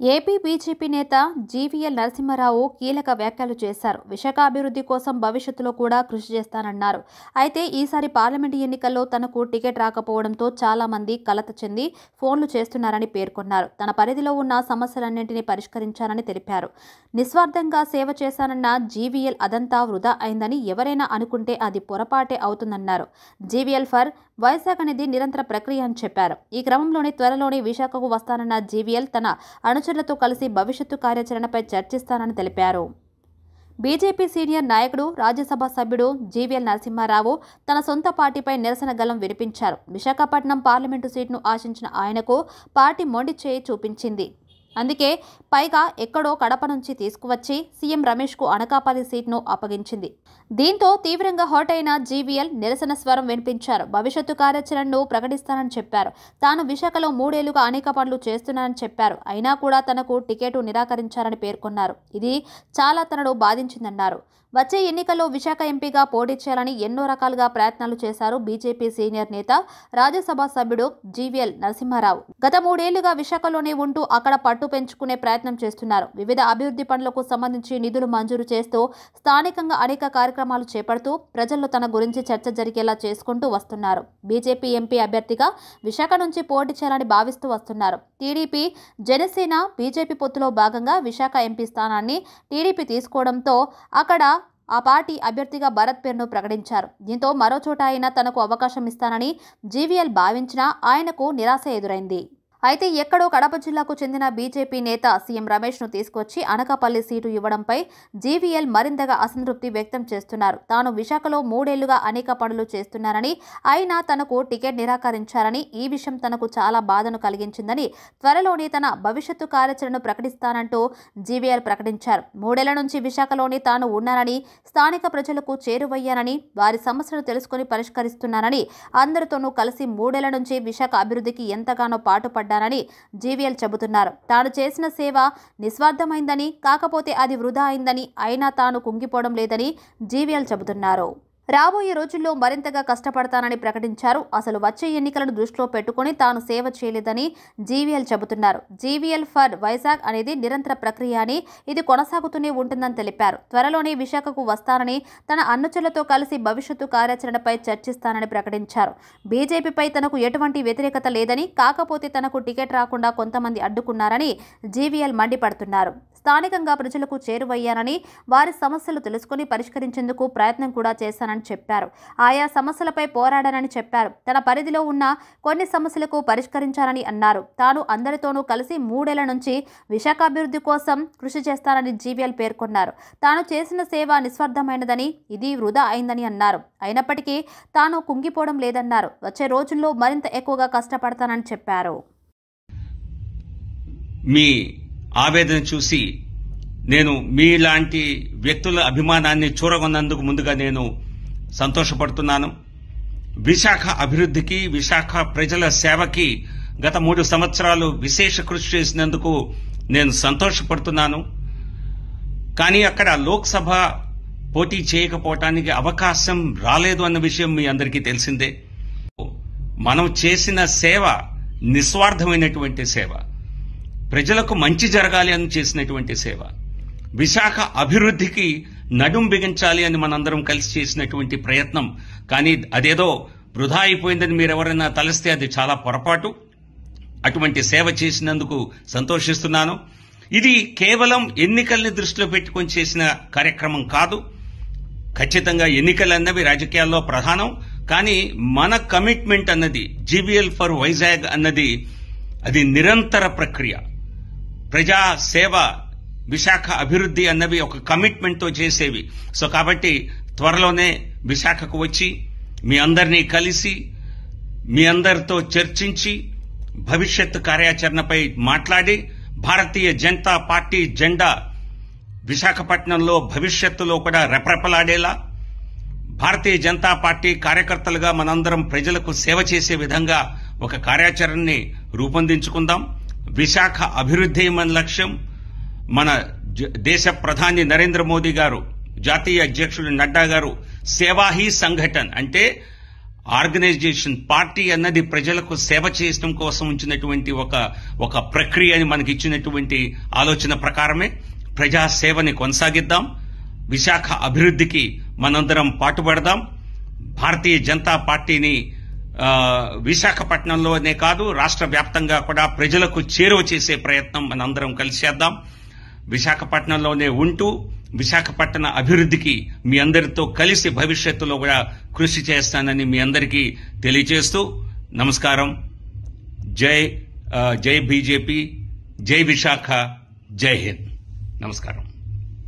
AP BJP నేత జీవీఎల్ నరసింహారావు కీలక వ్యాఖ్యలు చేశారు. విశాఖ అభివృద్ధి కోసం భవిష్యత్తులో కూడా కృషి చేస్తానన్నారు. అయితే ఈసారి పార్లమెంటు ఎన్నికల్లో తనకు టికెట్ రాకపోవడంతో చాలా మంది కలత చెంది ఫోన్లు చేస్తున్నారని పేర్కొన్నారు. తన పరిధిలో ఉన్న సమస్యలన్నింటినీ పరిష్కరించానని తెలిపారు. నిస్వార్థంగా సేవ చేశానన్న జీవీఎల్ అదంతా వృధా అయిందని ఎవరైనా అనుకుంటే అది పొరపాటే అవుతుందన్నారు. జీవీఎల్ ఫర్ వైజాగ్ అనేది నిరంతర ప్రక్రియ అని చెప్పారు. ఈ క్రమంలోనే త్వరలోనే విశాఖకు వస్తానన్న జీవీఎల్ తన అనుచరులతో కలిసి భవిష్యత్తు కార్యాచరణపై చర్చిస్తానని తెలిపారు. బీజేపీ సీనియర్ నాయకుడు, రాజ్యసభ సభ్యుడు జీవీఎల్ నరసింహారావు తన సొంత పార్టీపై నిరసన గళం వినిపించారు. విశాఖపట్నం పార్లమెంటు సీటును ఆశించిన ఆయనకు పార్టీ మొండి చేయి చూపించింది. అందుకే పైగా ఎక్కడో కడప నుంచి తీసుకువచ్చి సీఎం రమేష్కు అనకాపల్లి సీట్ను అప్పగించింది. దీంతో తీవ్రంగా హాట్ అయిన జీవీఎల్ నిరసన స్వరం వినిపించారు. భవిష్యత్తు కార్యాచరణను ప్రకటిస్తానని చెప్పారు. తాను విశాఖలో 3 ఏళ్లుగా అనేక పనులు చేస్తున్నానని చెప్పారు. అయినా కూడా తనకు టికెట్ నిరాకరించారని పేర్కొన్నారు. ఇది చాలా తనను బాధించిందన్నారు. వచ్చే ఎన్నికల్లో విశాఖ ఎంపీగా పోటీ చేయాలని ఎన్నో రకాలుగా ప్రయత్నాలు చేశారు బీజేపీ సీనియర్ నేత, రాజ్యసభ సభ్యుడు జీవీఎల్ నరసింహారావు. గత 3 ఏళ్లుగా విశాఖలోనే ఉంటూ అక్కడ పట్టు పెంచుకునే ప్రయత్నం చేస్తున్నారు. వివిధ అభివృద్ధి పనులకు సంబంధించి నిధులు మంజూరు చేస్తూ స్థానికంగా అనేక కార్యక్రమాలు చేపడుతూ ప్రజల్లో తన గురించి చర్చ జరిగేలా చేసుకుంటూ వస్తున్నారు. బీజేపీ ఎంపీ అభ్యర్థిగా విశాఖ నుంచి పోటీ చేయాలని భావిస్తూ వస్తున్నారు. టీడీపీ, జనసేన, బీజేపీ పొత్తులో భాగంగా విశాఖ ఎంపీ స్థానాన్ని టీడీపీ తీసుకోవడంతో అక్కడ ఆ పార్టీ అభ్యర్థిగా భరత్ పేరును ప్రకటించారు. దీంతో మరో చోట అయినా తనకు అవకాశం ఇస్తానని జీవీఎల్ భావించినా ఆయనకు నిరాశ ఎదురైంది. అయితే ఎక్కడో కడప జిల్లాకు చెందిన బీజేపీ నేత సీఎం రమేష్ను తీసుకొచ్చి అనకాపల్లి సీటు ఇవ్వడంపై జీవీఎల్ మరింతగా అసంతృప్తి వ్యక్తం చేస్తున్నారు. తాను విశాఖలో 3 ఏళ్లుగా అనేక పనులు చేస్తున్నానని, అయినా తనకు టికెట్ నిరాకరించారని, ఈ విషయం తనకు చాలా బాధను కలిగించిందని, త్వరలోనే తన భవిష్యత్తు కార్యాచరణను ప్రకటిస్తానంటూ జీవీఎల్ ప్రకటించారు. 3 ఏళ్ల నుంచి విశాఖలోనే తాను ఉన్నానని, స్థానిక ప్రజలకు చేరువయ్యానని, వారి సమస్యలు తెలుసుకుని పరిష్కరిస్తున్నానని, అందరితోనూ కలిసి 3 ఏళ్ల నుంచి విశాఖ అభివృద్ధికి ఎంతగానో పాటుపడ్డారు ని జీవీఎల్ చెబుతున్నారు. తాను చేసిన సేవ నిస్వార్థమైందని, కాకపోతే అది వృధా అయిందని, అయినా తాను కుంగిపోవడం లేదని జీవీఎల్ చెబుతున్నారు. రాబోయే రోజుల్లో మరింతగా కష్టపడతానని ప్రకటించారు. అసలు వచ్చే ఎన్నికలను దృష్టిలో పెట్టుకుని తాను సేవ చేయలేదని జీవీఎల్ చెబుతున్నారు. జీవీఎల్ ఫర్ వైజాగ్ అనేది నిరంతర ప్రక్రియ అని, ఇది కొనసాగుతూనే ఉంటుందని తెలిపారు. త్వరలోనే విశాఖకు వస్తానని, తన అనుచరులతో కలిసి భవిష్యత్తు కార్యాచరణపై చర్చిస్తానని ప్రకటించారు. బీజేపీపై తనకు ఎటువంటి వ్యతిరేకత లేదని, కాకపోతే తనకు టికెట్ రాకుండా కొంతమంది అడ్డుకున్నారని జీవీఎల్ మండిపడుతున్నారు. స్థానికంగా ప్రజలకు చేరువయ్యానని, వారి సమస్యలు తెలుసుకుని పరిష్కరించేందుకు ప్రయత్నం కూడా చేశానని చెప్పారు. ఆయా సమస్యలపై పోరాడానని చెప్పారు. తన పరిధిలో ఉన్న కొన్ని సమస్యలకు పరిష్కరించానని అన్నారు. తాను అందరితోనూ కలిసి 3 ఏళ్ల నుంచి విశాఖ అభివృద్ధి కోసం కృషి చేస్తానని జీవీఎల్ పేర్కొన్నారు. తాను చేసిన సేవ నిస్వార్థమైనదని, ఇది వృధా అయిందని అన్నారు. అయినప్పటికీ తాను కుంగిపోవడం లేదన్నారు. వచ్చే రోజుల్లో మరింత ఎక్కువగా కష్టపడతానని చెప్పారు. మీ ఆవేదన చూసి నేను మీలాంటి వ్యక్తుల అభిమానాన్ని చూరగొన్నందుకు ముందుగా నేను సంతోషపడుతున్నాను. విశాఖ అభివృద్ధికి, విశాఖ ప్రజల సేవకి గత 3 సంవత్సరాలు విశేష కృషి చేసినందుకు నేను సంతోషపడుతున్నాను. కానీ అక్కడ లోక్సభ పోటీ చేయకపోవటానికి అవకాశం రాలేదు అన్న విషయం మీ అందరికీ తెలిసిందే. మనం చేసిన సేవ నిస్వార్థమైనటువంటి సేవ, ప్రజలకు మంచి జరగాలి అని చేసినటువంటి సేవ, విశాఖ అభివృద్ధికి నడుం బిగించాలి అని మనందరం కలిసి చేసినటువంటి ప్రయత్నం. కానీ అదేదో వృధా అయిపోయిందని మీరెవరైనా తలస్తే అది చాలా పొరపాటు. అటువంటి సేవ చేసినందుకు సంతోషిస్తున్నాను. ఇది కేవలం ఎన్నికల్ని దృష్టిలో పెట్టుకొని చేసిన కార్యక్రమం కాదు. ఖచ్చితంగా ఎన్నికలన్నవి రాజకీయాల్లో ప్రధానం. కానీ మన కమిట్మెంట్ అన్నది, జీవీఎల్ ఫర్ వైజాగ్ అన్నది, అది నిరంతర ప్రక్రియ. ప్రజా సేవ, విశాఖ అభివృద్ధి అన్నవి ఒక కమిట్మెంట్తో చేసేవి. సో కాబట్టి త్వరలోనే విశాఖకు వచ్చి మీ అందరినీ కలిసి, మీ అందరితో చర్చించి, భవిష్యత్తు కార్యాచరణపై మాట్లాడి, భారతీయ జనతా పార్టీ జెండా విశాఖపట్నంలో భవిష్యత్తులో కూడా రెపరెపలాడేలా, భారతీయ జనతా పార్టీ కార్యకర్తలుగా మనందరం ప్రజలకు సేవ చేసే విధంగా ఒక కార్యాచరణని రూపొందించుకుందాం. విశాఖ అభివృద్ధి మన లక్ష్యం. మన దేశ ప్రధాని నరేంద్ర మోదీ గారు, జాతీయ అధ్యక్షుడు నడ్డా గారు సేవా హీ సంఘటన్ అంటే ఆర్గనైజేషన్. పార్టీ అన్నది ప్రజలకు సేవ చేయడం కోసం ఉంచినటువంటి ఒక ప్రక్రియ అని మనకి ఇచ్చినటువంటి ఆలోచన ప్రకారమే ప్రజా సేవని కొనసాగిద్దాం. విశాఖ అభివృద్ధికి మనందరం పాటుపడదాం. భారతీయ జనతా పార్టీని విశాఖపట్నంలోనే కాదు రాష్ట్ర వ్యాప్తంగా కూడా ప్రజలకు చేరువ చేసే ప్రయత్నం మనందరం కలిసి చేద్దాం. విశాఖపట్నంలోనే ఉంటూ విశాఖపట్న అభివృద్ధికి మీ అందరితో కలిసి భవిష్యత్తులో కూడా కృషి చేస్తానని మీ అందరికీ తెలియజేస్తూ నమస్కారం. జై బీజేపీ, జై విశాఖ, జై హింద్. నమస్కారం.